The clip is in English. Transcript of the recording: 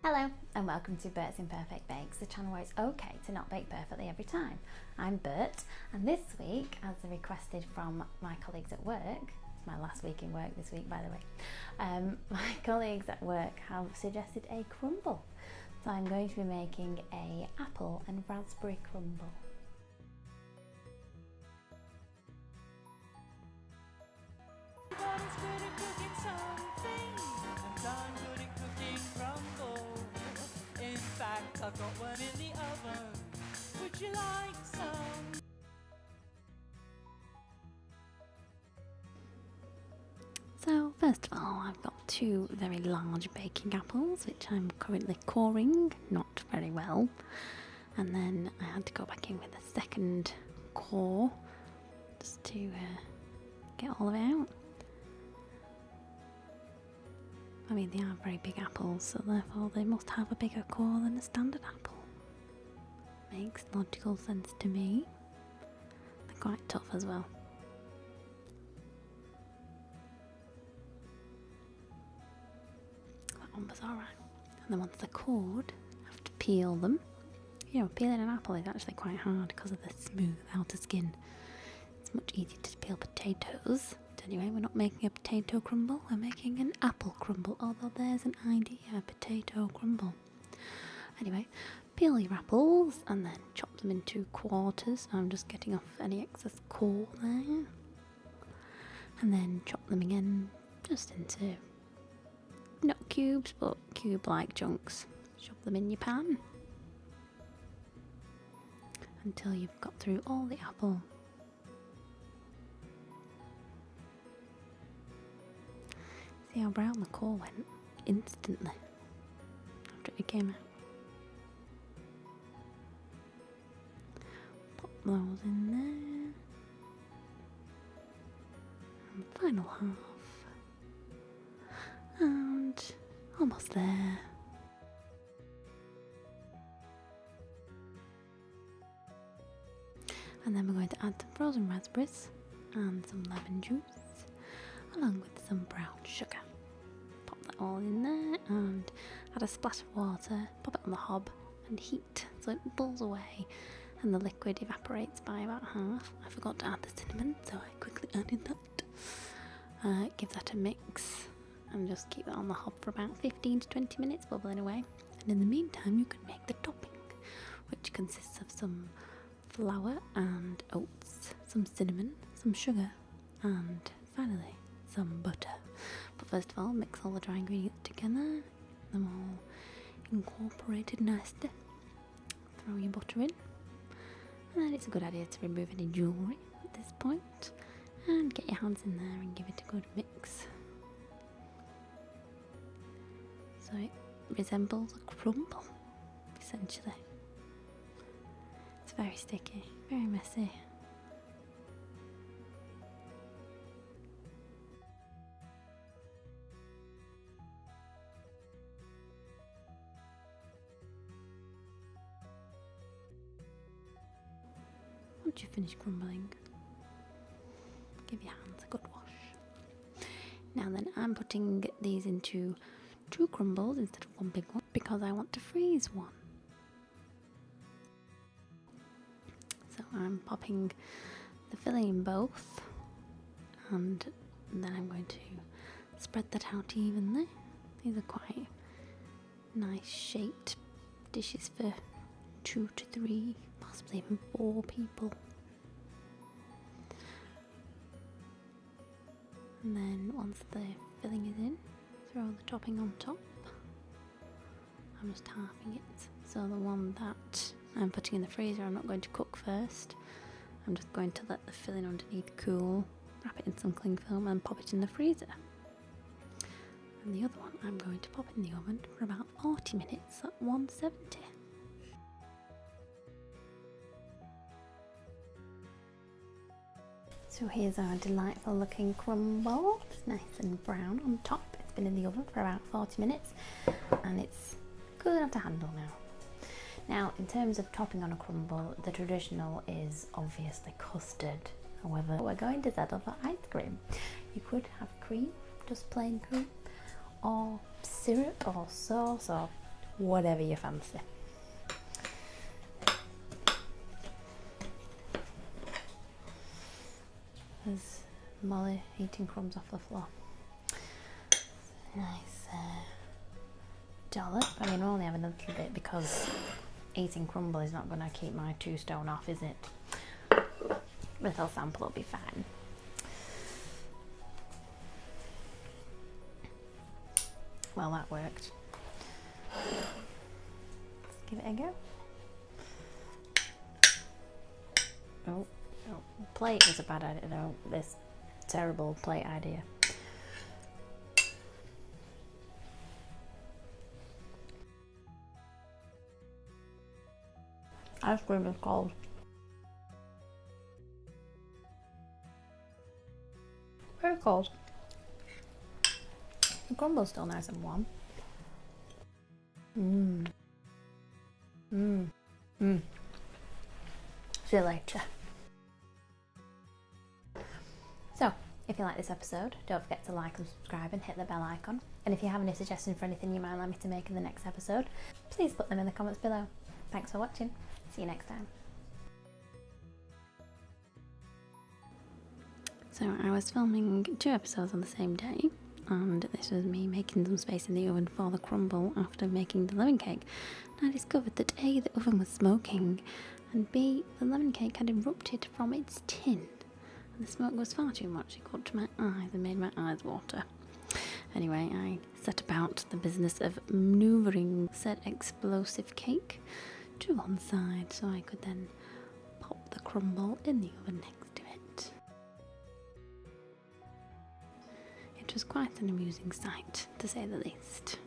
Hello and welcome to Bert's Imperfect Bakes, the channel where it's okay to not bake perfectly every time. I'm Bert, and this week, as requested from my colleagues at work, it's my last week in work this week by the way, my colleagues at work have suggested a crumble. So I'm going to be making a apple and raspberry crumble. I've got one in the oven. Would you like some? So first of all, I've got two very large baking apples which I'm currently coring, not very well, and then I had to go back in with a second core just to get all of it out. I mean, they are very big apples, so therefore they must have a bigger core than a standard apple. Makes logical sense to me. They're quite tough as well. That one was alright. And then once they're cored, I have to peel them. You know, peeling an apple is actually quite hard because of the smooth outer skin. It's much easier to peel potatoes. But anyway, we're not making a potato crumble, we're making an apple crumble, although there's an idea, a potato crumble. Anyway, peel your apples and then chop them into quarters. I'm just getting off any excess core there. And then chop them again just into, not cubes, but cube-like chunks. Shove them in your pan until you've got through all the apple. See how brown the core went instantly after it came out. Pop those in there. And the final half. And almost there. And then we're going to add some frozen raspberries and some lemon juice, along with some brown sugar. Pop that all in there and add a splash of water, pop it on the hob and heat so it bubbles away and the liquid evaporates by about half. I forgot to add the cinnamon, so I quickly added that. Give that a mix and just keep it on the hob for about 15 to 20 minutes bubbling away. And in the meantime you can make the topping, which consists of some flour and oats, some cinnamon, some sugar and finally some butter. But first of all, mix all the dry ingredients together, get them all incorporated nicely. Throw your butter in, and then it's a good idea to remove any jewellery at this point and get your hands in there and give it a good mix. So it resembles a crumble, essentially. It's very sticky, very messy. Once you finish crumbling, give your hands a good wash. Now then, I'm putting these into two crumbles instead of one big one because I want to freeze one. So I'm popping the filling in both, and then I'm going to spread that out evenly. These are quite nice shaped dishes for 2 to 3, possibly even 4 people. And then once the filling is in, throw the topping on top. I'm just halving it, so the one that I'm putting in the freezer I'm not going to cook first. I'm just going to let the filling underneath cool, wrap it in some cling film and pop it in the freezer. And the other one I'm going to pop in the oven for about 40 minutes at 170. So here's our delightful looking crumble. It's nice and brown on top. It's been in the oven for about 40 minutes and it's good enough to handle now. Now, in terms of topping on a crumble, the traditional is obviously custard. However, we're going to settle for ice cream. You could have cream, just plain cream, or syrup or sauce or whatever you fancy. There's Molly eating crumbs off the floor. Nice dollop. I mean, we'll only have a little bit because eating crumble is not going to keep my 2 stone off, is it? Little sample will be fine. Well, that worked. Let's give it a go. Oh, plate was a bad idea though. This terrible plate idea. Ice cream is cold. Very cold. The crumble's still nice and warm. See you later. So, if you like this episode, don't forget to like and subscribe and hit the bell icon. And if you have any suggestions for anything you might like me to make in the next episode, please put them in the comments below. Thanks for watching. See you next time. So I was filming 2 episodes on the same day, and this was me making some space in the oven for the crumble after making the lemon cake. And I discovered that A, the oven was smoking, and B, the lemon cake had erupted from its tin. And the smoke was far too much. It got to my eyes and made my eyes water. Anyway, I set about the business of manoeuvring said explosive cake to one side so I could then pop the crumble in the oven next to it. It was quite an amusing sight, to say the least.